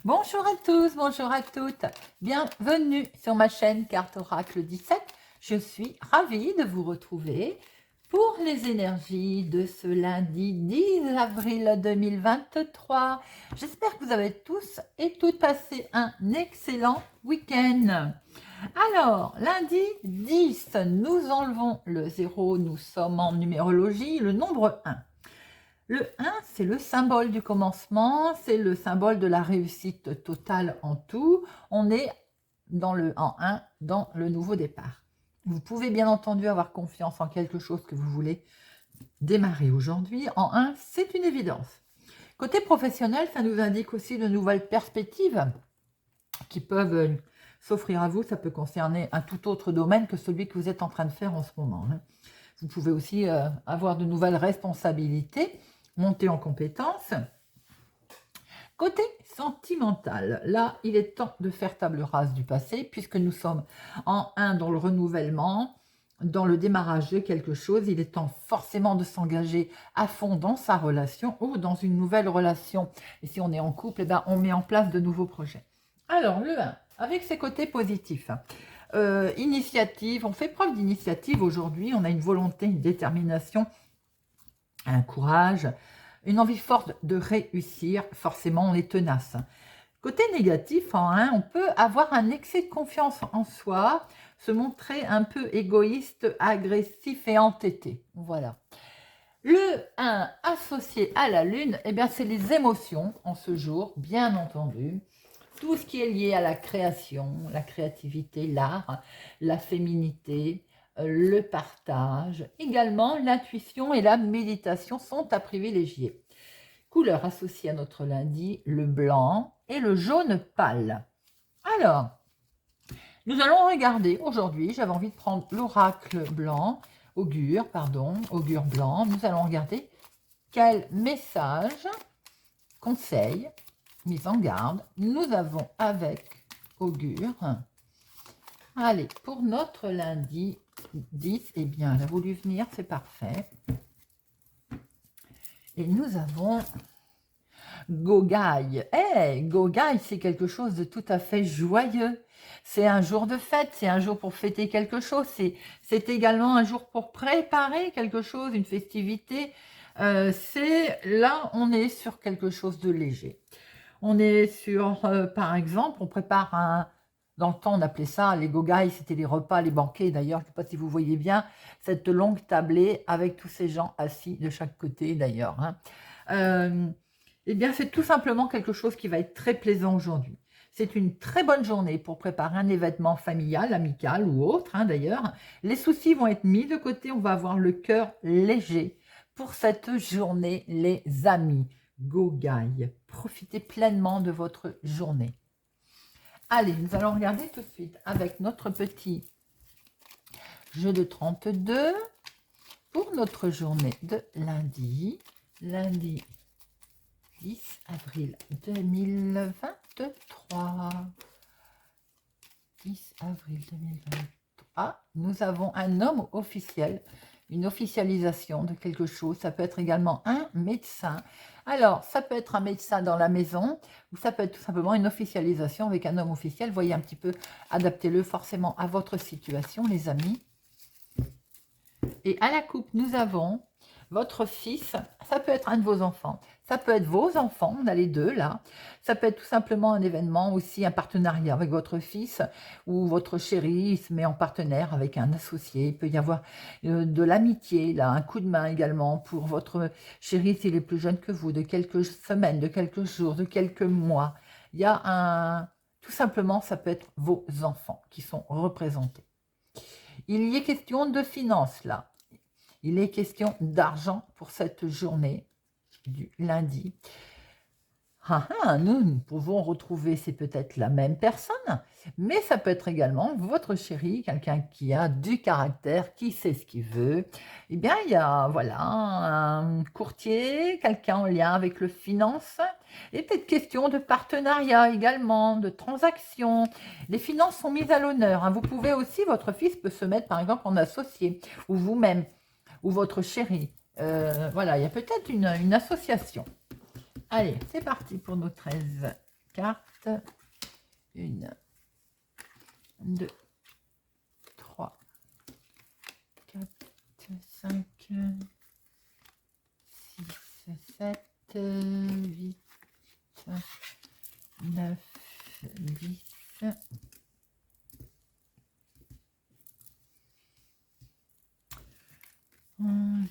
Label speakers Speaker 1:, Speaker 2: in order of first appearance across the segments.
Speaker 1: Bonjour à tous, bonjour à toutes. Bienvenue sur ma chaîne Carte Oracle 17. Je suis ravie de vous retrouver pour les énergies de ce lundi 10 avril 2023. J'espère que vous avez tous et toutes passé un excellent week-end. Alors, lundi 10, nous enlevons le 0, nous sommes en numérologie, le nombre 1. Le 1, c'est le symbole du commencement, c'est le symbole de la réussite totale en tout. On est en 1, dans le nouveau départ. Vous pouvez bien entendu avoir confiance en quelque chose que vous voulez démarrer aujourd'hui. En 1, c'est une évidence. Côté professionnel, ça nous indique aussi de nouvelles perspectives qui peuvent s'offrir à vous. Ça peut concerner un tout autre domaine que celui que vous êtes en train de faire en ce moment. Vous pouvez aussi avoir de nouvelles responsabilités, monter en compétences. Côté sentimental, là, il est temps de faire table rase du passé, puisque nous sommes en 1 dans le renouvellement, dans le démarrage de quelque chose. Il est temps forcément de s'engager à fond dans sa relation ou dans une nouvelle relation. Et si on est en couple, eh ben, on met en place de nouveaux projets. Alors, le 1, avec ses côtés positifs. Initiative, on fait preuve d'initiative aujourd'hui, on a une volonté, une détermination, un courage, une envie forte de réussir, forcément on est tenace. Côté négatif, en 1, on peut avoir un excès de confiance en soi, se montrer un peu égoïste, agressif et entêté. Voilà. Le 1 associé à la lune, eh bien c'est les émotions en ce jour, bien entendu. Tout ce qui est lié à la création, la créativité, l'art, la féminité, le partage. Également, l'intuition et la méditation sont à privilégier. Couleurs associées à notre lundi, le blanc et le jaune pâle. Alors, nous allons regarder aujourd'hui, j'avais envie de prendre l'oracle blanc, augure blanc. Nous allons regarder quel message, conseil, mise en garde, nous avons avec augure. Allez, pour notre lundi 10, eh bien, elle a voulu venir, c'est parfait. Et nous avons Gogaï. Gogaï, c'est quelque chose de tout à fait joyeux. C'est un jour de fête, c'est un jour pour fêter quelque chose. C'est également un jour pour préparer quelque chose, une festivité. Là, on est sur quelque chose de léger. On est sur, par exemple, on prépare dans le temps, on appelait ça les gogaï, c'était les repas, les banquets. D'ailleurs, je ne sais pas si vous voyez bien cette longue tablée avec tous ces gens assis de chaque côté, d'ailleurs. Eh bien, c'est tout simplement quelque chose qui va être très plaisant aujourd'hui. C'est une très bonne journée pour préparer un événement familial, amical ou autre, d'ailleurs. Les soucis vont être mis de côté, on va avoir le cœur léger pour cette journée, les amis. Gogaï, profitez pleinement de votre journée. Allez, nous allons regarder tout de suite avec notre petit jeu de 32 pour notre journée de lundi 10 avril 2023. 10 avril 2023, nous avons un homme officiel, une officialisation de quelque chose. Ça peut être également un médecin. Alors, ça peut être un médecin dans la maison, ou ça peut être tout simplement une officialisation avec un homme officiel. Voyez un petit peu, adaptez-le forcément à votre situation, les amis. Et à la coupe, nous avons votre fils, ça peut être un de vos enfants, ça peut être vos enfants, on a les deux là, ça peut être tout simplement un événement aussi, un partenariat avec votre fils ou votre chéri, il se met en partenaire avec un associé, il peut y avoir de l'amitié, là, un coup de main également pour votre chéri s'il est plus jeune que vous, de quelques semaines, de quelques jours, de quelques mois. Il y a tout simplement, ça peut être vos enfants qui sont représentés. Il y est question de finances là. Il est question d'argent pour cette journée du lundi. Nous pouvons retrouver, c'est peut-être la même personne, mais ça peut être également votre chéri, quelqu'un qui a du caractère, qui sait ce qu'il veut. Eh bien, il y a voilà, un courtier, quelqu'un en lien avec le finance, et peut-être question de partenariat également, de transactions. Les finances sont mises à l'honneur. Vous pouvez aussi, votre fils peut se mettre par exemple en associé, ou vous-même, ou votre chéri. Voilà, il y a peut-être une association. Allez, c'est parti pour nos 13 cartes. 1, 2, 3, 4, 5, 6, 7, 8, 9, 10, 11,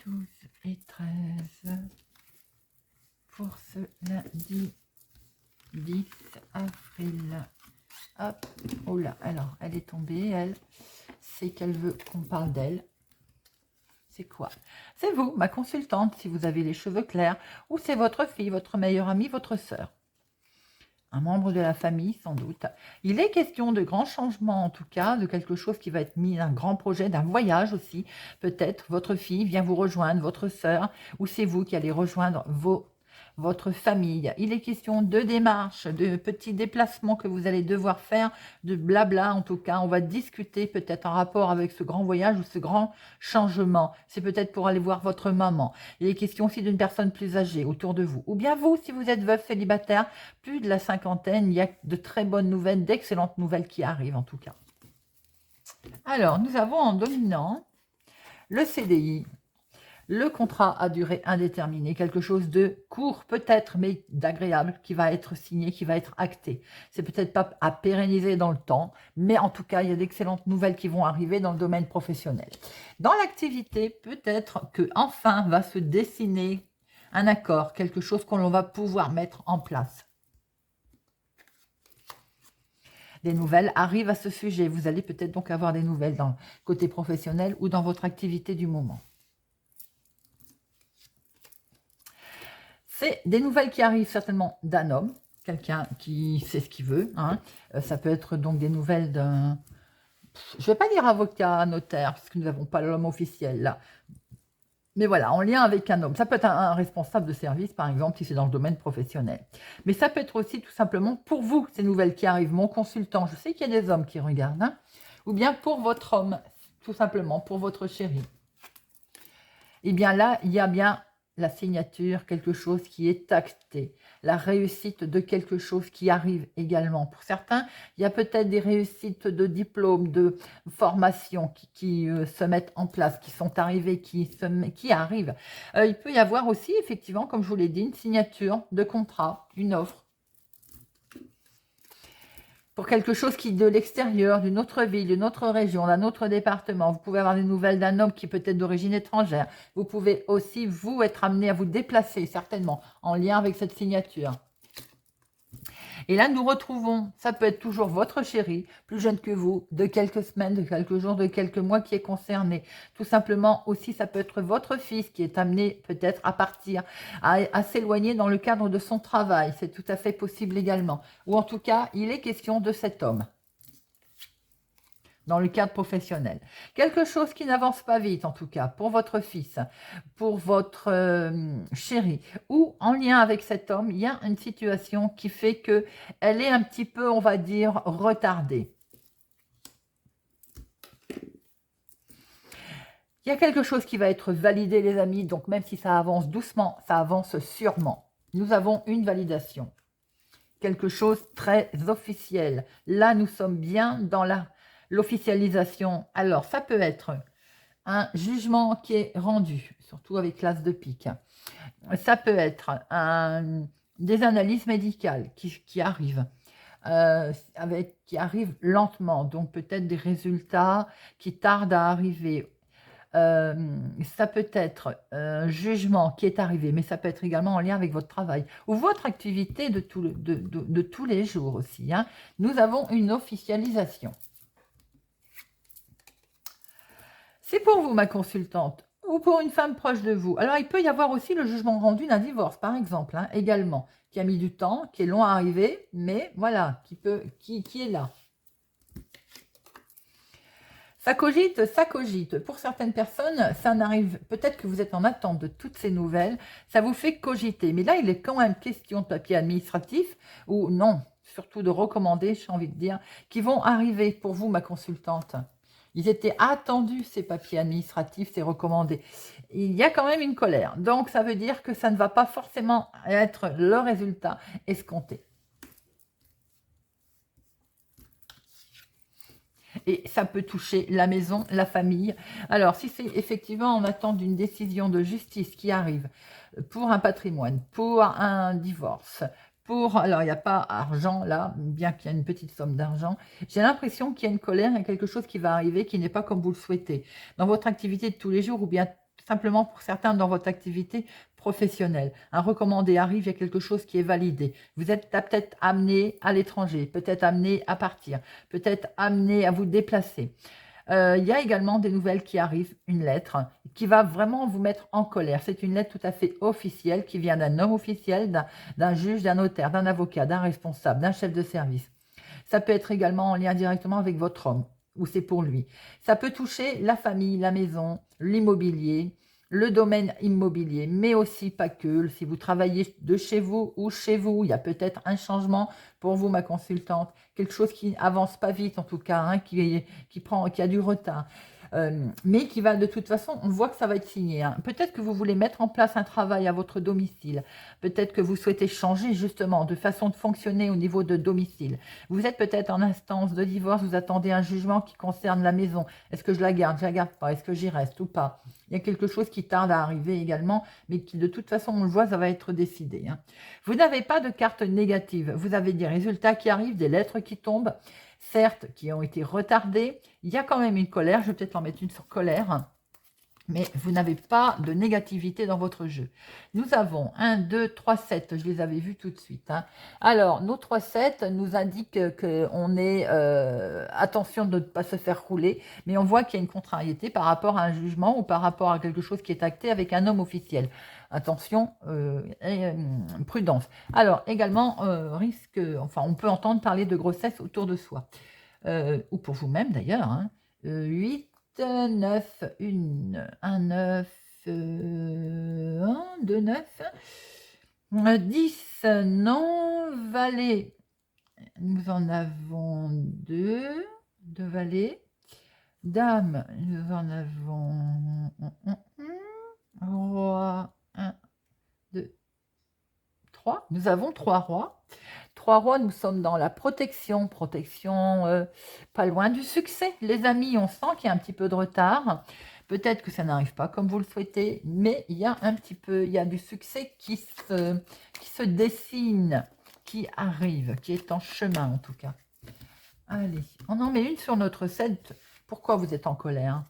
Speaker 1: 12 et 13 pour ce lundi 10 avril. Hop, oh là, alors elle est tombée, elle, c'est qu'elle veut qu'on parle d'elle. C'est quoi? C'est vous, ma consultante, si vous avez les cheveux clairs, ou c'est votre fille, votre meilleure amie, votre sœur. Un membre de la famille, sans doute. Il est question de grands changements, en tout cas, de quelque chose qui va être mis, un grand projet, d'un voyage aussi. Peut-être votre fille vient vous rejoindre, votre sœur, ou c'est vous qui allez rejoindre votre famille. Il est question de démarches, de petits déplacements que vous allez devoir faire, de blabla en tout cas. On va discuter peut-être en rapport avec ce grand voyage ou ce grand changement. C'est peut-être pour aller voir votre maman. Il est question aussi d'une personne plus âgée autour de vous. Ou bien vous, si vous êtes veuf célibataire, plus de la cinquantaine, il y a de très bonnes nouvelles, d'excellentes nouvelles qui arrivent en tout cas. Alors, nous avons en dominant le CDI. Le contrat à durée indéterminée, quelque chose de court peut-être, mais d'agréable, qui va être signé, qui va être acté. C'est peut-être pas à pérenniser dans le temps, mais en tout cas, il y a d'excellentes nouvelles qui vont arriver dans le domaine professionnel. Dans l'activité, peut-être que enfin va se dessiner un accord, quelque chose qu'on va pouvoir mettre en place. Des nouvelles arrivent à ce sujet. Vous allez peut-être donc avoir des nouvelles dans le côté professionnel ou dans votre activité du moment. C'est des nouvelles qui arrivent certainement d'un homme, quelqu'un qui sait ce qu'il veut. Hein. Ça peut être donc des nouvelles d'un... Je ne vais pas dire avocat, notaire, puisque nous n'avons pas l'homme officiel là. Mais voilà, en lien avec un homme. Ça peut être un responsable de service, par exemple, si c'est dans le domaine professionnel. Mais ça peut être aussi tout simplement pour vous, ces nouvelles qui arrivent. Mon consultant, je sais qu'il y a des hommes qui regardent. Hein, ou bien pour votre homme, tout simplement, pour votre chéri. Eh bien là, il y a bien la signature, quelque chose qui est acté, la réussite de quelque chose qui arrive également. Pour certains, il y a peut-être des réussites de diplômes, de formation qui se mettent en place, qui sont arrivées, qui arrivent. Il peut y avoir aussi, effectivement, comme je vous l'ai dit, une signature de contrat, une offre. Pour quelque chose qui de l'extérieur, d'une autre ville, d'une autre région, d'un autre département. Vous pouvez avoir des nouvelles d'un homme qui peut être d'origine étrangère. Vous pouvez aussi, vous, être amené à vous déplacer, certainement, en lien avec cette signature. Et là, nous retrouvons, ça peut être toujours votre chéri, plus jeune que vous, de quelques semaines, de quelques jours, de quelques mois qui est concerné. Tout simplement aussi, ça peut être votre fils qui est amené peut-être à partir, à s'éloigner dans le cadre de son travail. C'est tout à fait possible également. Ou en tout cas, il est question de cet homme dans le cadre professionnel. Quelque chose qui n'avance pas vite, en tout cas, pour votre fils, pour votre chéri, ou en lien avec cet homme, il y a une situation qui fait que elle est un petit peu, on va dire, retardée. Il y a quelque chose qui va être validé, les amis, donc même si ça avance doucement, ça avance sûrement. Nous avons une validation. Quelque chose de très officiel. Là, nous sommes bien dans l'officialisation. Alors, ça peut être un jugement qui est rendu, surtout avec l'as de pique. Ça peut être des analyses médicales qui arrivent, qui arrivent lentement, donc peut-être des résultats qui tardent à arriver. Ça peut être un jugement qui est arrivé, mais ça peut être également en lien avec votre travail ou votre activité de tous les jours aussi. Hein. Nous avons une officialisation. C'est pour vous, ma consultante, ou pour une femme proche de vous. Alors, il peut y avoir aussi le jugement rendu d'un divorce, par exemple, hein, également, qui a mis du temps, qui est long à arriver, mais voilà, qui est là. Ça cogite, ça cogite. Pour certaines personnes, ça n'arrive, peut-être que vous êtes en attente de toutes ces nouvelles, ça vous fait cogiter. Mais là, il est quand même question de papier administratif, ou non, surtout de recommander, j'ai envie de dire, qui vont arriver pour vous, ma consultante. Ils étaient attendus, ces papiers administratifs, ces recommandés. Il y a quand même une colère. Donc, ça veut dire que ça ne va pas forcément être le résultat escompté. Et ça peut toucher la maison, la famille. Alors, si c'est effectivement en attente d'une décision de justice qui arrive pour un patrimoine, pour un divorce, pour... Alors, il n'y a pas argent là, bien qu'il y ait une petite somme d'argent. J'ai l'impression qu'il y a une colère, il y a quelque chose qui va arriver qui n'est pas comme vous le souhaitez. Dans votre activité de tous les jours ou bien simplement pour certains dans votre activité professionnelle. Un recommandé arrive, il y a quelque chose qui est validé. Vous êtes peut-être amené à l'étranger, peut-être amené à partir, peut-être amené à vous déplacer. Il y a également des nouvelles qui arrivent, une lettre qui va vraiment vous mettre en colère. C'est une lettre tout à fait officielle qui vient d'un homme officiel, d'un juge, d'un notaire, d'un avocat, d'un responsable, d'un chef de service. Ça peut être également en lien directement avec votre homme, ou c'est pour lui. Ça peut toucher la famille, la maison, l'immobilier, le domaine immobilier, mais aussi pas que. Si vous travaillez de chez vous ou chez vous, il y a peut-être un changement pour vous, ma consultante, quelque chose qui avance pas vite en tout cas, hein, qui a du retard. Mais qui va de toute façon, on voit que ça va être signé. Hein. Peut-être que vous voulez mettre en place un travail à votre domicile. Peut-être que vous souhaitez changer justement de façon de fonctionner au niveau de domicile. Vous êtes peut-être en instance de divorce, vous attendez un jugement qui concerne la maison. Est-ce que je la garde pas? Est-ce que j'y reste ou pas? Il y a quelque chose qui tarde à arriver également, mais qui de toute façon, on le voit, ça va être décidé. Hein. Vous n'avez pas de carte négative. Vous avez des résultats qui arrivent, des lettres qui tombent, certes, qui ont été retardées. Il y a quand même une colère. Je vais peut-être en mettre une sur colère. Mais vous n'avez pas de négativité dans votre jeu. Nous avons 1, 2, 3, 7. Je les avais vus tout de suite. Hein. Alors, nos 3, 7 nous indiquent qu'on est... attention de ne pas se faire rouler, mais on voit qu'il y a une contrariété par rapport à un jugement ou par rapport à quelque chose qui est acté avec un homme officiel. Attention, prudence. Alors, également, risque... Enfin, on peut entendre parler de grossesse autour de soi. Ou pour vous-même, d'ailleurs. Hein. 8. 9, 1 9, 1, 2, 9, 10, non, valet, nous en avons 2 valets, dame, nous en avons roi, 1, 2, 3, nous avons 3 rois. 3 rois, nous sommes dans la protection, pas loin du succès. Les amis, on sent qu'il y a un petit peu de retard. Peut-être que ça n'arrive pas comme vous le souhaitez, mais il y a un petit peu, il y a du succès qui se dessine, qui arrive, qui est en chemin en tout cas. Allez, on en met une sur notre set. Pourquoi vous êtes en colère?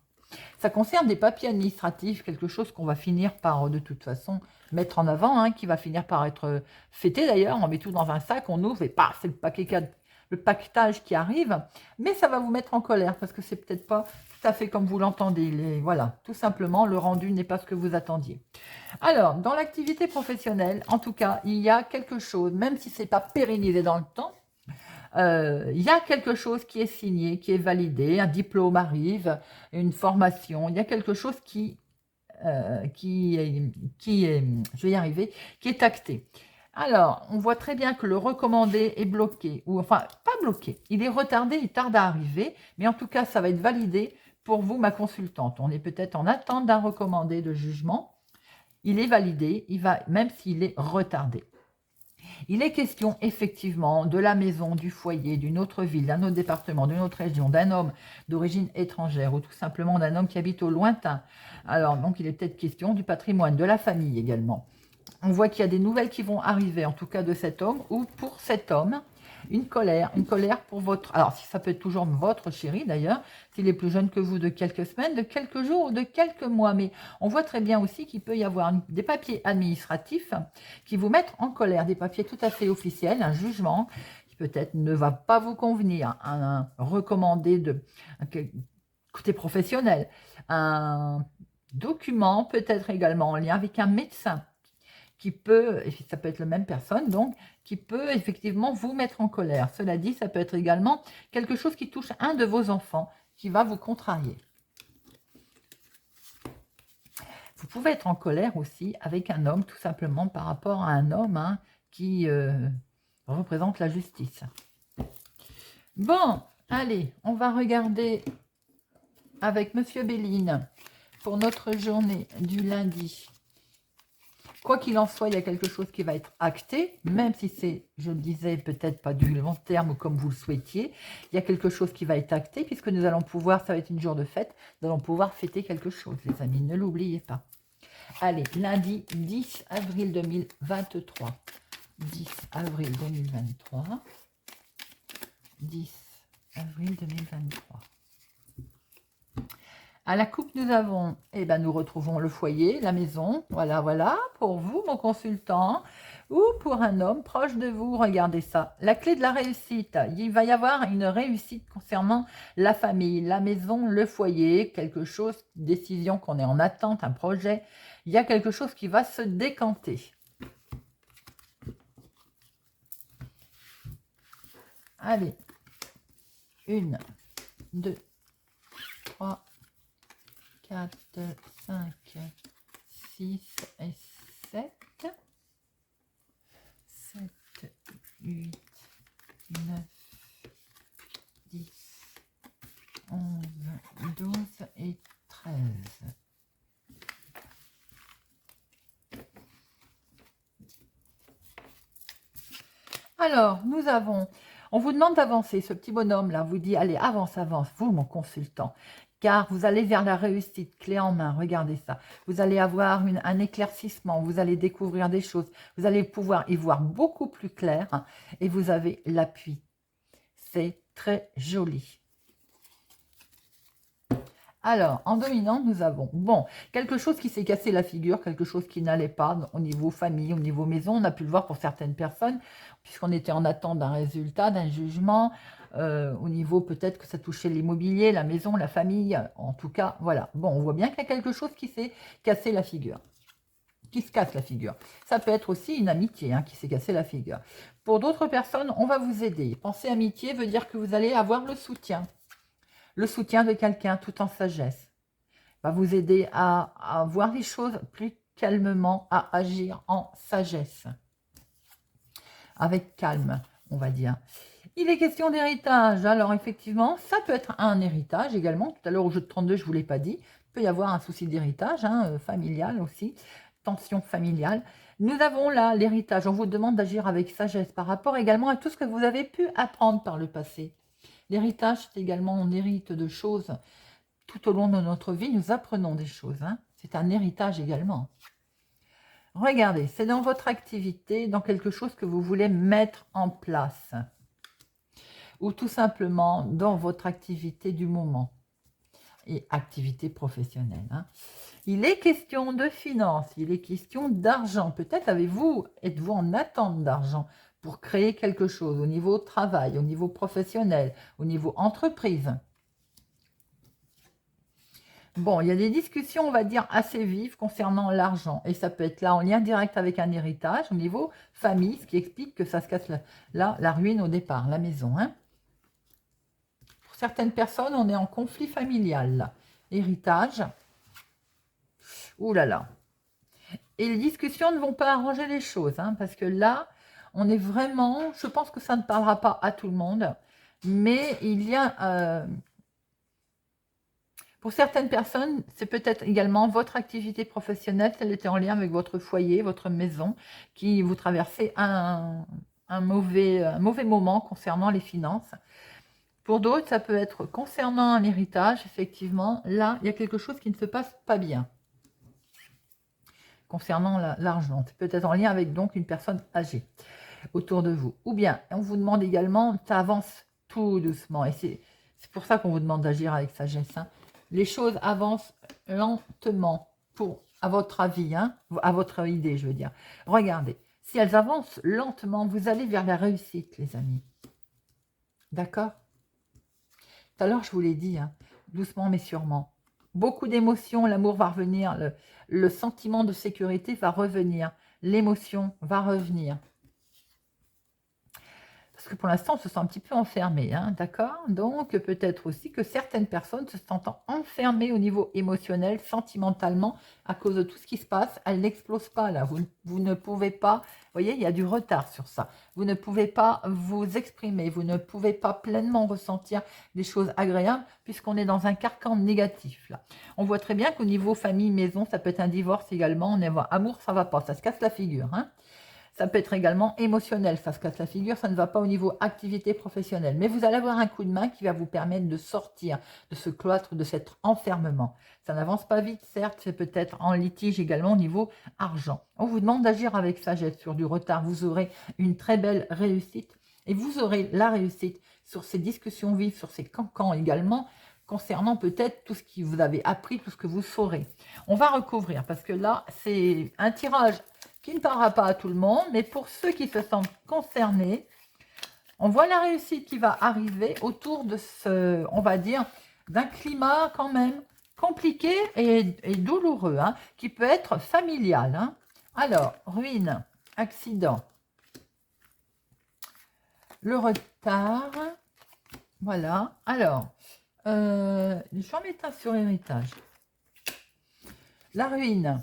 Speaker 1: Ça concerne des papiers administratifs, quelque chose qu'on va finir par, de toute façon, mettre en avant, hein, qui va finir par être fêté d'ailleurs. On met tout dans un sac, on ouvre et paf, c'est le paquetage qui arrive. Mais ça va vous mettre en colère parce que c'est peut-être pas tout à fait comme vous l'entendez. Voilà, tout simplement, le rendu n'est pas ce que vous attendiez. Alors, dans l'activité professionnelle, en tout cas, il y a quelque chose, même si ce n'est pas pérennisé dans le temps, il y a quelque chose qui est signé, qui est validé, un diplôme arrive, une formation, il y a quelque chose qui est, je vais y arriver, qui est acté. Alors, on voit très bien que le recommandé est bloqué, ou enfin, pas bloqué, il est retardé, il tarde à arriver, mais en tout cas, ça va être validé pour vous, ma consultante. On est peut-être en attente d'un recommandé de jugement, il est validé, même s'il est retardé. Il est question effectivement de la maison, du foyer, d'une autre ville, d'un autre département, d'une autre région, d'un homme d'origine étrangère ou tout simplement d'un homme qui habite au lointain. Alors donc il est peut-être question du patrimoine, de la famille également. On voit qu'il y a des nouvelles qui vont arriver, en tout cas de cet homme ou pour cet homme. Une colère pour votre... Alors, si ça peut être toujours votre chéri, d'ailleurs, s'il est plus jeune que vous de quelques semaines, de quelques jours ou de quelques mois. Mais on voit très bien aussi qu'il peut y avoir des papiers administratifs qui vous mettent en colère, des papiers tout à fait officiels, un jugement qui peut-être ne va pas vous convenir, un recommandé de côté professionnel, un document peut-être également en lien avec un médecin qui peut, et ça peut être la même personne, donc, qui peut effectivement vous mettre en colère. Cela dit, ça peut être également quelque chose qui touche un de vos enfants, qui va vous contrarier. Vous pouvez être en colère aussi avec un homme, tout simplement par rapport à un homme qui représente la justice. Bon, allez, on va regarder avec Monsieur Béline pour notre journée du lundi. Quoi qu'il en soit, il y a quelque chose qui va être acté, même si c'est, je le disais, peut-être pas du long terme comme vous le souhaitiez. Il y a quelque chose qui va être acté puisque nous allons pouvoir, ça va être une jour de fête, nous allons pouvoir fêter quelque chose, les amis, ne l'oubliez pas. Allez, lundi 10 avril 2023. 10 avril 2023. 10 avril 2023. À la coupe, nous avons, nous retrouvons le foyer, la maison. Voilà, voilà, pour vous, mon consultant, ou pour un homme proche de vous. Regardez ça. La clé de la réussite. Il va y avoir une réussite concernant la famille, la maison, le foyer, quelque chose, décision qu'on est en attente, un projet. Il y a quelque chose qui va se décanter. Allez. 1, 2, 3, 4, 5, 6 et 7. 7, 8, 9, 10, 11, 12 et 13. Alors, nous avons... On vous demande d'avancer, ce petit bonhomme-là vous dit, allez, avance, avance, vous, mon consultant, car vous allez vers la réussite, clé en main, regardez ça. Vous allez avoir un éclaircissement, vous allez découvrir des choses, vous allez pouvoir y voir beaucoup plus clair, hein, et vous avez l'appui. C'est très joli. Alors, en dominant, nous avons, bon, quelque chose qui s'est cassé la figure, quelque chose qui n'allait pas au niveau famille, au niveau maison. On a pu le voir pour certaines personnes, puisqu'on était en attente d'un résultat, d'un jugement, au niveau peut-être que ça touchait l'immobilier, la maison, la famille, en tout cas, voilà. Bon, on voit bien qu'il y a quelque chose qui s'est cassé la figure, qui se casse la figure. Ça peut être aussi une amitié qui s'est cassé la figure. Pour d'autres personnes, on va vous aider. Penser amitié veut dire que vous allez avoir le soutien. Le soutien de quelqu'un tout en sagesse va vous aider à voir les choses plus calmement, à agir en sagesse. Avec calme, on va dire. Il est question d'héritage. Alors effectivement, ça peut être un héritage également. Tout à l'heure au jeu de 32, je ne vous l'ai pas dit. Il peut y avoir un souci d'héritage, familial aussi. Tension familiale. Nous avons là l'héritage. On vous demande d'agir avec sagesse par rapport également à tout ce que vous avez pu apprendre par le passé. L'héritage, c'est également, on hérite de choses. Tout au long de notre vie, nous apprenons des choses. C'est un héritage également. Regardez, c'est dans votre activité, dans quelque chose que vous voulez mettre en place. Ou tout simplement dans votre activité du moment. Et activité professionnelle. Il est question de finances, il est question d'argent. Peut-être êtes-vous en attente d'argent pour créer quelque chose au niveau travail, au niveau professionnel, au niveau entreprise. Bon, il y a des discussions, on va dire, assez vives concernant l'argent. Et ça peut être là en lien direct avec un héritage au niveau famille, ce qui explique que ça se casse là, la ruine au départ, la maison. Pour certaines personnes, on est en conflit familial. Là. Héritage. Ouh là là. Et les discussions ne vont pas arranger les choses, parce que là, on est vraiment... Je pense que ça ne parlera pas à tout le monde, mais il y a... pour certaines personnes, c'est peut-être également votre activité professionnelle, elle était en lien avec votre foyer, votre maison, qui vous traversez un mauvais moment concernant les finances. Pour d'autres, ça peut être concernant un héritage, effectivement. Là, il y a quelque chose qui ne se passe pas bien. Concernant l'argent, c'est peut-être en lien avec donc une personne âgée autour de vous. Ou bien, on vous demande également, ça avance tout doucement. Et c'est pour ça qu'on vous demande d'agir avec sagesse. Les choses avancent lentement, à votre avis, à votre idée, je veux dire. Regardez, si elles avancent lentement, vous allez vers la réussite, les amis. D'accord? Tout à l'heure, je vous l'ai dit, doucement mais sûrement. Beaucoup d'émotions, l'amour va revenir, le sentiment de sécurité va revenir, l'émotion va revenir. Parce que pour l'instant, on se sent un petit peu enfermé, hein, d'accord? Donc, peut-être aussi que certaines personnes se sentent enfermées au niveau émotionnel, sentimentalement, à cause de tout ce qui se passe. Elles n'explosent pas là. Vous ne pouvez pas, vous voyez, il y a du retard sur ça. Vous ne pouvez pas vous exprimer, vous ne pouvez pas pleinement ressentir des choses agréables puisqu'on est dans un carcan négatif là. On voit très bien qu'au niveau famille, maison, ça peut être un divorce également. On est amour, ça va pas, ça se casse la figure, hein. Ça peut être également émotionnel, ça se casse la figure, ça ne va pas au niveau activité professionnelle. Mais vous allez avoir un coup de main qui va vous permettre de sortir de ce cloître, de cet enfermement. Ça n'avance pas vite, certes, c'est peut-être en litige également au niveau argent. On vous demande d'agir avec sagesse sur du retard. Vous aurez une très belle réussite et vous aurez la réussite sur ces discussions vives, sur ces cancans également, concernant peut-être tout ce que vous avez appris, tout ce que vous saurez. On va recouvrir parce que là, c'est un tirage qui ne parlera pas à tout le monde, mais pour ceux qui se sentent concernés, on voit la réussite qui va arriver autour de ce, on va dire, d'un climat quand même compliqué et douloureux, hein, qui peut être familial. Hein. Alors, ruine, accident, le retard, voilà. Alors, je vais en mettre un sur héritage. La ruine.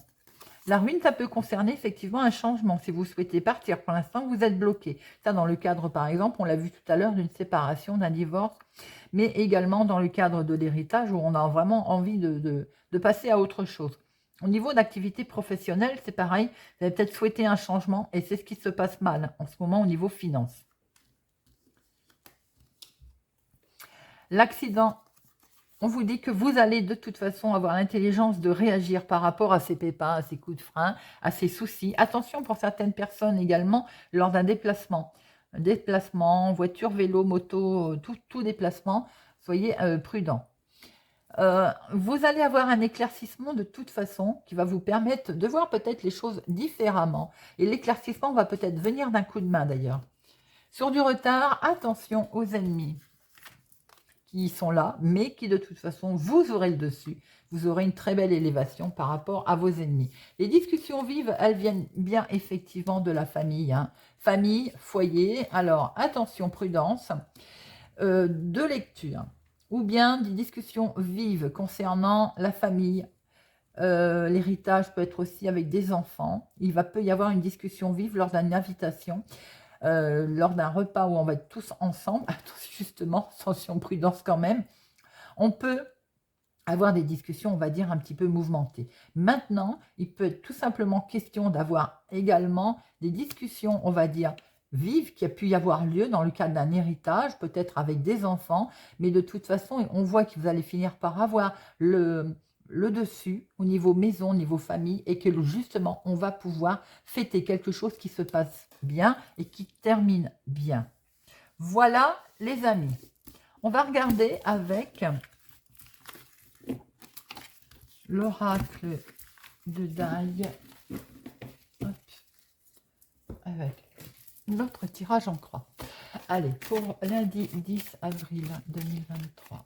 Speaker 1: La ruine, ça peut concerner effectivement un changement. Si vous souhaitez partir, pour l'instant, vous êtes bloqué. Ça, dans le cadre, par exemple, on l'a vu tout à l'heure, d'une séparation, d'un divorce, mais également dans le cadre de l'héritage, où on a vraiment envie de passer à autre chose. Au niveau d'activité professionnelle, c'est pareil. Vous avez peut-être souhaité un changement, et c'est ce qui se passe mal en ce moment au niveau finance. L'accident. On vous dit que vous allez de toute façon avoir l'intelligence de réagir par rapport à ces pépins, à ces coups de frein, à ces soucis. Attention pour certaines personnes également lors d'un déplacement. Déplacement, voiture, vélo, moto, tout déplacement. Soyez prudents. Vous allez avoir un éclaircissement de toute façon qui va vous permettre de voir peut-être les choses différemment. Et l'éclaircissement va peut-être venir d'un coup de main d'ailleurs. Sur du retard, attention aux ennemis qui sont là, mais qui de toute façon, vous aurez le dessus. Vous aurez une très belle élévation par rapport à vos ennemis. Les discussions vives, elles viennent bien effectivement de la famille. Hein. Famille, foyer, alors attention, prudence, de lecture. Ou bien des discussions vives concernant la famille. L'héritage peut être aussi avec des enfants. Peut y avoir une discussion vive lors d'une invitation. Lors d'un repas où on va être tous ensemble, justement, attention, prudence quand même, on peut avoir des discussions, on va dire, un petit peu mouvementées. Maintenant, il peut être tout simplement question d'avoir également des discussions, on va dire, vives, qui a pu y avoir lieu dans le cadre d'un héritage, peut-être avec des enfants, mais de toute façon, on voit que vous allez finir par avoir le dessus au niveau maison, au niveau famille, et que justement, on va pouvoir fêter quelque chose qui se passe bien et qui termine bien. Voilà, les amis. On va regarder avec l'oracle de Daille, avec notre tirage en croix. Allez, pour lundi 10 avril 2023.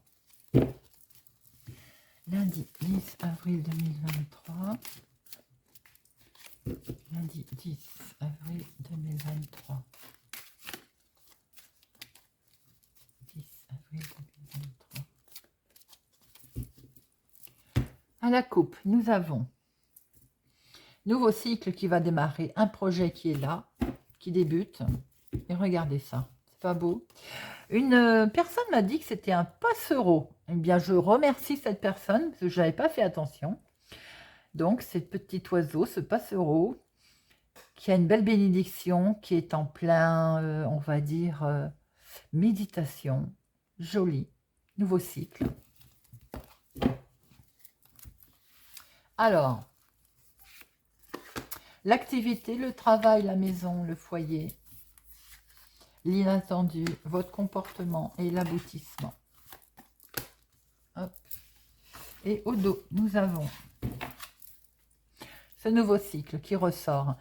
Speaker 1: Lundi 10 avril 2023. Lundi 10 avril 2023. 10 avril 2023. À la coupe, nous avons nouveau cycle qui va démarrer, un projet qui est là, qui débute. Et regardez ça, c'est pas beau? Une personne m'a dit que c'était un passereau. Eh bien, je remercie cette personne parce que je n'avais pas fait attention. Donc, ce petit oiseau, ce passereau, qui a une belle bénédiction, qui est en plein, on va dire, méditation. Joli. Nouveau cycle. Alors, l'activité, le travail, la maison, le foyer, l'inattendu, votre comportement et l'aboutissement. Hop. Et au dos, nous avons ce nouveau cycle qui ressort.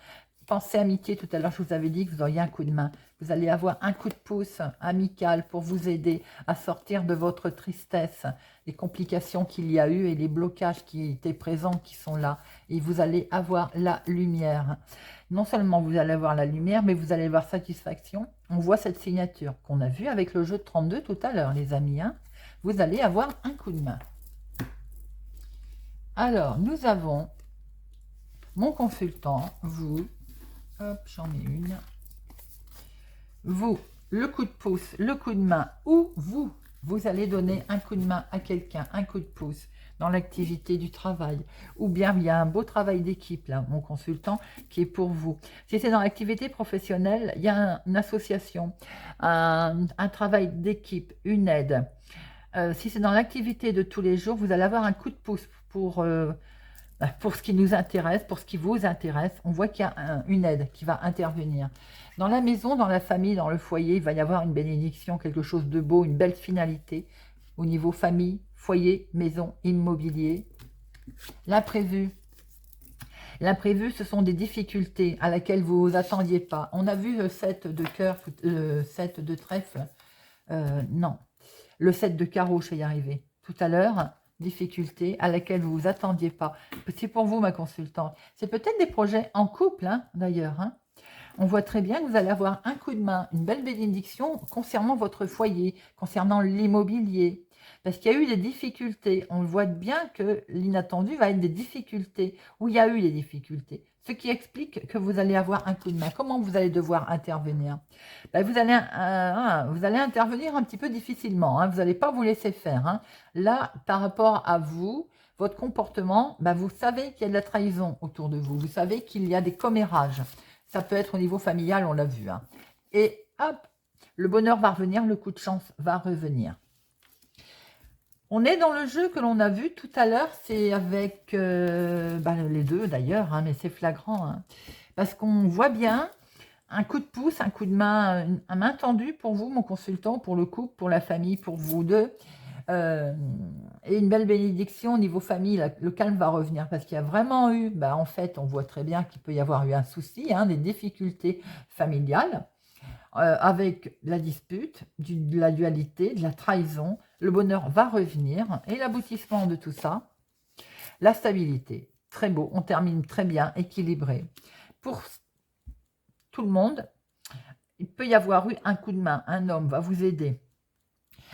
Speaker 1: Pensez amitié, tout à l'heure je vous avais dit que vous auriez un coup de main. Vous allez avoir un coup de pouce amical pour vous aider à sortir de votre tristesse, les complications qu'il y a eu et les blocages qui étaient présents, qui sont là. Et vous allez avoir la lumière. Non seulement vous allez avoir la lumière, mais vous allez avoir satisfaction on voit cette signature qu'on a vue avec le jeu de 32 tout à l'heure, les amis. Hein. Vous allez avoir un coup de main. Alors, nous avons mon consultant, vous, hop, j'en ai une, vous, le coup de pouce, le coup de main, ou vous allez donner un coup de main à quelqu'un, un coup de pouce dans l'activité du travail, ou bien il y a un beau travail d'équipe, là, mon consultant, qui est pour vous. Si c'est dans l'activité professionnelle, il y a une association, un travail d'équipe, une aide. Si c'est dans l'activité de tous les jours, vous allez avoir un coup de pouce pour ce qui nous intéresse, pour ce qui vous intéresse. On voit qu'il y a une aide qui va intervenir. Dans la maison, dans la famille, dans le foyer, il va y avoir une bénédiction, quelque chose de beau, une belle finalité au niveau famille, foyer, maison, immobilier. L'imprévu. L'imprévu, ce sont des difficultés à laquelle vous ne vous attendiez pas. On a vu le 7 de cœur, 7 de trèfle. Non, le 7 de carreau, je vais y arriver. Tout à l'heure, difficulté à laquelle vous ne vous attendiez pas. C'est pour vous, ma consultante. C'est peut-être des projets en couple, hein, d'ailleurs. Hein. On voit très bien que vous allez avoir un coup de main, une belle bénédiction concernant votre foyer, concernant l'immobilier. Parce qu'il y a eu des difficultés. On voit bien que l'inattendu va être des difficultés, où il y a eu des difficultés. Ce qui explique que vous allez avoir un coup de main. Comment vous allez devoir intervenir? Ben, vous allez intervenir un petit peu difficilement. Hein. Vous n'allez pas vous laisser faire. Hein. Là, par rapport à vous, votre comportement, ben, vous savez qu'il y a de la trahison autour de vous. Vous savez qu'il y a des commérages. Ça peut être au niveau familial, on l'a vu. Hein. Et hop, le bonheur va revenir, le coup de chance va revenir. On est dans le jeu que l'on a vu tout à l'heure, c'est avec les deux d'ailleurs, hein, mais c'est flagrant. Hein, parce qu'on voit bien un coup de pouce, un coup de main, un main tendue pour vous, mon consultant, pour le couple, pour la famille, pour vous deux. Et une belle bénédiction au niveau famille, le calme va revenir parce qu'il y a vraiment eu, en fait, on voit très bien qu'il peut y avoir eu un souci, hein, des difficultés familiales. Avec la dispute, de la dualité, de la trahison, le bonheur va revenir et l'aboutissement de tout ça, la stabilité. Très beau, on termine très bien, équilibré. Pour tout le monde, il peut y avoir eu un coup de main, un homme va vous aider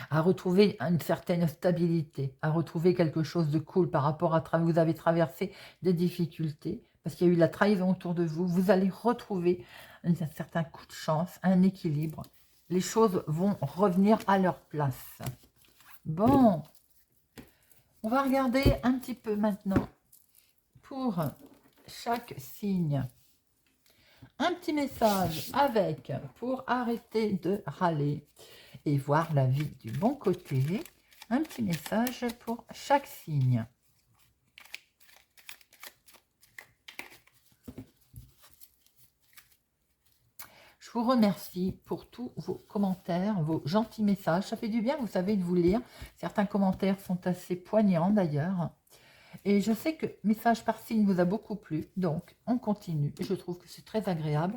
Speaker 1: à retrouver une certaine stabilité, à retrouver quelque chose de cool par rapport à vous avez traversé des difficultés, parce qu'il y a eu de la trahison autour de vous, vous allez retrouver un certain coup de chance, un équilibre. Les choses vont revenir à leur place. Bon, on va regarder un petit peu maintenant pour chaque signe. Un petit message avec, pour arrêter de râler et voir la vie du bon côté, un petit message pour chaque signe. Je vous remercie pour tous vos commentaires, vos gentils messages. Ça fait du bien, vous savez, de vous lire. Certains commentaires sont assez poignants d'ailleurs. Et je sais que message par signe vous a beaucoup plu. Donc, on continue. Je trouve que c'est très agréable.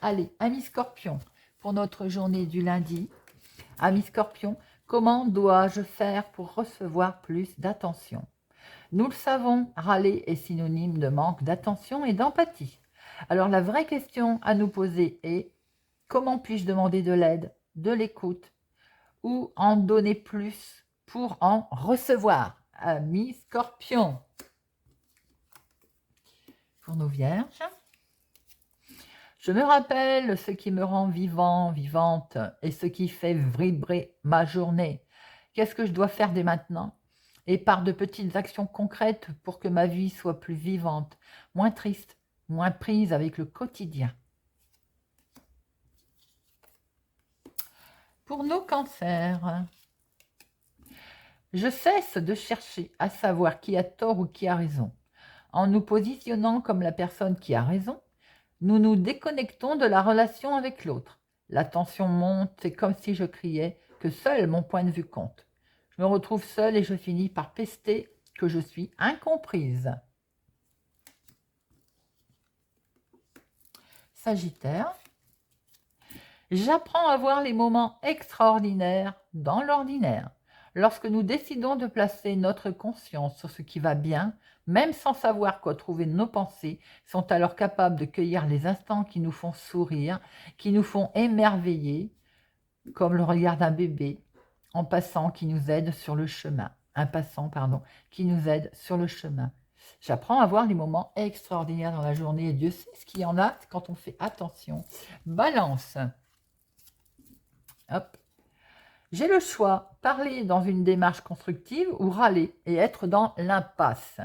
Speaker 1: Allez, amis Scorpion, pour notre journée du lundi. Amis Scorpion, comment dois-je faire pour recevoir plus d'attention? Nous le savons, râler est synonyme de manque d'attention et d'empathie. Alors la vraie question à nous poser est, comment puis-je demander de l'aide, de l'écoute ou en donner plus pour en recevoir? Amis Scorpion. Pour nos vierges. Je me rappelle ce qui me rend vivant, vivante, et ce qui fait vibrer ma journée. Qu'est-ce que je dois faire dès maintenant? Et par de petites actions concrètes pour que ma vie soit plus vivante, moins triste, moins prise avec le quotidien. Pour nos cancers, je cesse de chercher à savoir qui a tort ou qui a raison. En nous positionnant comme la personne qui a raison, nous nous déconnectons de la relation avec l'autre. La tension monte, c'est comme si je criais que seul mon point de vue compte. Je me retrouve seule et je finis par pester que je suis incomprise. Sagittaire, j'apprends à voir les moments extraordinaires dans l'ordinaire. Lorsque nous décidons de placer notre conscience sur ce qui va bien, même sans savoir quoi trouver, nos pensées sont alors capables de cueillir les instants qui nous font sourire, qui nous font émerveiller, comme le regard d'un bébé, en passant qui nous aide sur le chemin. Un passant, pardon, qui nous aide sur le chemin. J'apprends à voir les moments extraordinaires dans la journée et Dieu sait ce qu'il y en a quand on fait attention. Balance. Hop. J'ai le choix, parler dans une démarche constructive ou râler et être dans l'impasse.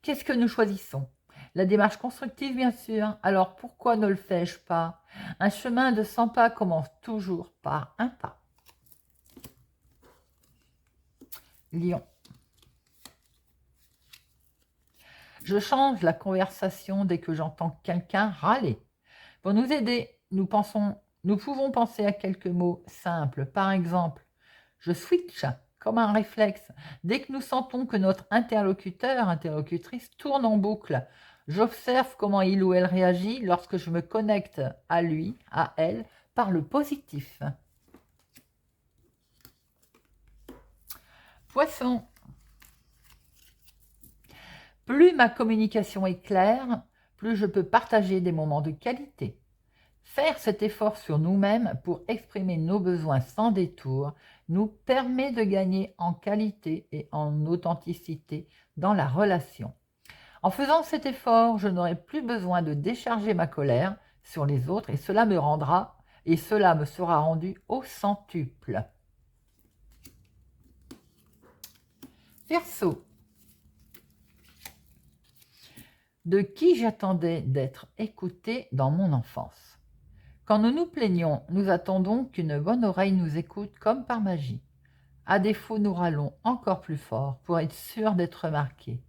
Speaker 1: Qu'est-ce que nous choisissons? La démarche constructive, bien sûr. Alors pourquoi ne le fais-je pas? Un chemin de 100 pas commence toujours par un pas. Lion. Je change la conversation dès que j'entends quelqu'un râler. Pour nous aider, nous pouvons penser à quelques mots simples. Par exemple, je switch comme un réflexe. Dès que nous sentons que notre interlocuteur, interlocutrice tourne en boucle, j'observe comment il ou elle réagit lorsque je me connecte à lui, à elle, par le positif. Poisson. Plus ma communication est claire, plus je peux partager des moments de qualité. Faire cet effort sur nous-mêmes pour exprimer nos besoins sans détour nous permet de gagner en qualité et en authenticité dans la relation. En faisant cet effort, je n'aurai plus besoin de décharger ma colère sur les autres et cela me sera rendu au centuple. Verseau. De qui j'attendais d'être écouté dans mon enfance. Quand nous nous plaignons, nous attendons qu'une bonne oreille nous écoute comme par magie. À défaut, nous râlons encore plus fort pour être sûr d'être remarqués.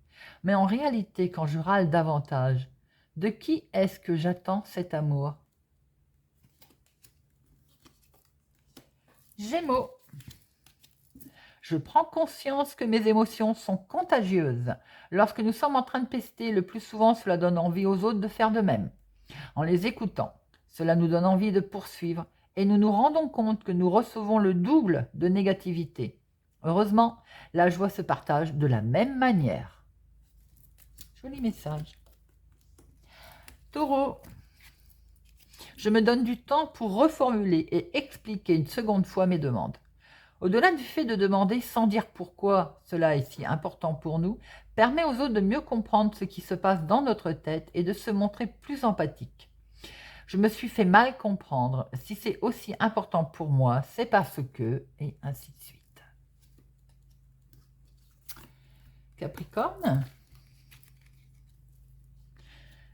Speaker 1: Mais en réalité, quand je râle davantage, de qui est-ce que j'attends cet amour? Gémeaux. Je prends conscience que mes émotions sont contagieuses. Lorsque nous sommes en train de pester, le plus souvent cela donne envie aux autres de faire de même. En les écoutant, cela nous donne envie de poursuivre et nous nous rendons compte que nous recevons le double de négativité. Heureusement, la joie se partage de la même manière. Joli message. Taureau. Je me donne du temps pour reformuler et expliquer une seconde fois mes demandes. Au-delà du fait de demander sans dire pourquoi cela est si important pour nous, permet aux autres de mieux comprendre ce qui se passe dans notre tête et de se montrer plus empathique. Je me suis fait mal comprendre. Si c'est aussi important pour moi, c'est parce que... et ainsi de suite. Capricorne.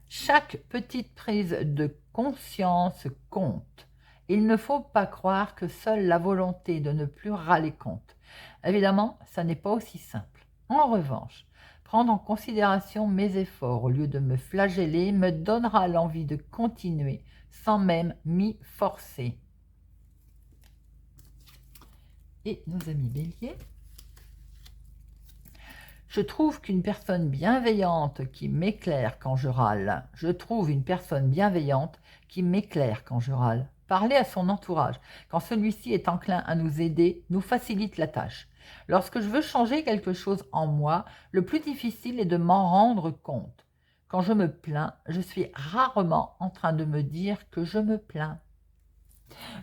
Speaker 1: Chaque petite prise de conscience compte. Il ne faut pas croire que seule la volonté de ne plus râler compte. Évidemment, ça n'est pas aussi simple. En revanche, prendre en considération mes efforts au lieu de me flageller me donnera l'envie de continuer sans même m'y forcer. Et nos amis béliers. Je trouve qu'une personne bienveillante qui m'éclaire quand je râle. Je trouve une personne bienveillante qui m'éclaire quand je râle. Parler à son entourage, quand celui-ci est enclin à nous aider, nous facilite la tâche. Lorsque je veux changer quelque chose en moi, le plus difficile est de m'en rendre compte. Quand je me plains, je suis rarement en train de me dire que je me plains.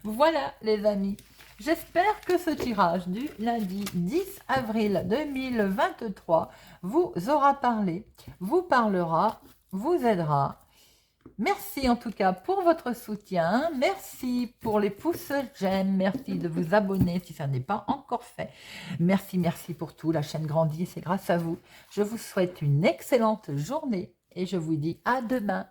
Speaker 1: Voilà les amis, j'espère que ce tirage du lundi 10 avril 2023 vous aura parlé, vous parlera, vous aidera. Merci en tout cas pour votre soutien, merci pour les pouces j'aime, merci de vous abonner si ça n'est pas encore fait. Merci pour tout, la chaîne grandit et c'est grâce à vous. Je vous souhaite une excellente journée et je vous dis à demain.